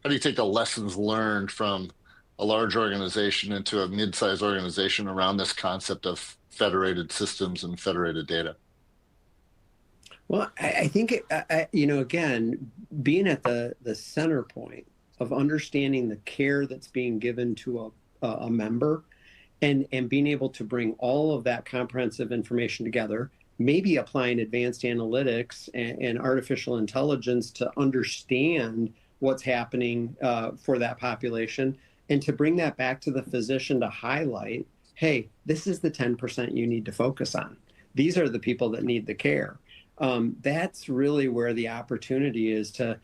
how do you take the lessons learned from a large organization into a mid-sized organization around this concept of federated systems and federated data? Well, I think, again, being at the center point of understanding the care that's being given to a member, and being able to bring all of that comprehensive information together, maybe applying advanced analytics and artificial intelligence to understand what's happening for that population, and to bring that back to the physician to highlight, hey, this is the 10% you need to focus on. These are the people that need the care. That's really where the opportunity is to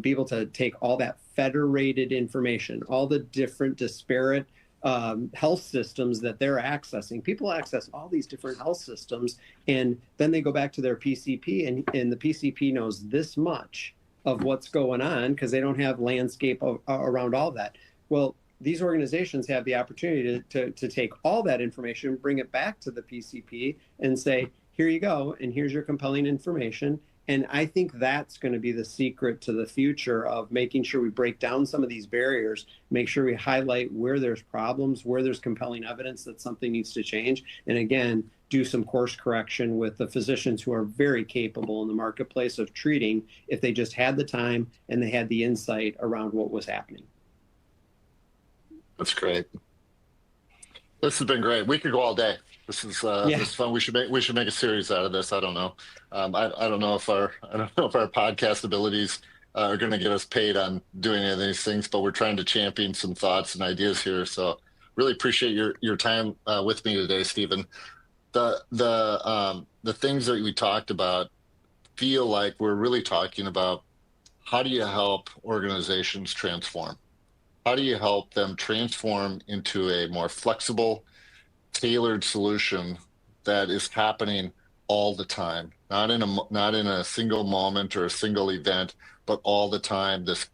be able to take all that federated information, all the different disparate health systems that they're accessing. People access all these different health systems, and then they go back to their PCP, and the PCP knows this much of what's going on because they don't have landscape around all that. Well, these organizations have the opportunity to take all that information, bring it back to the PCP, and say, here you go, and here's your compelling information. And I think that's going to be the secret to the future of making sure we break down some of these barriers, make sure we highlight where there's problems, where there's compelling evidence that something needs to change. And again, do some course correction with the physicians who are very capable in the marketplace of treating if they just had the time and they had the insight around what was happening. That's great. This has been great. We could go all day. This is this is fun. We should make a series out of this. I don't know. I don't know if our podcast abilities are going to get us paid on doing any of these things, but we're trying to champion some thoughts and ideas here. So really appreciate your time with me today, Stephen. The things that we talked about feel like we're really talking about how do you help organizations transform? How do you help them transform into a more flexible, tailored solution that is happening all the time, not in a single moment or a single event, but all the time, this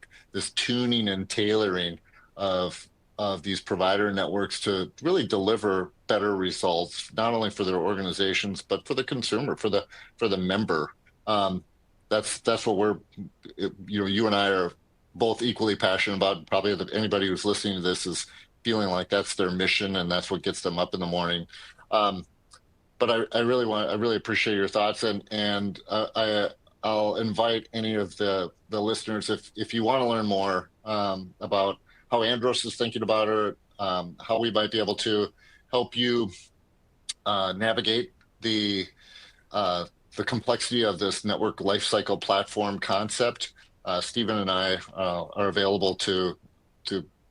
tuning and tailoring of these provider networks to really deliver better results, not only for their organizations, but for the consumer, for the member. That's what you and I are both equally passionate about. Probably anybody who's listening to this is feeling like that's their mission and that's what gets them up in the morning. But I really appreciate your thoughts, and I'll invite any of the listeners, if you want to learn more about how Andros is thinking about it, how we might be able to help you navigate the complexity of this network lifecycle platform concept. Stephen and I are available to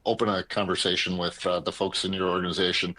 open a conversation with the folks in your organization.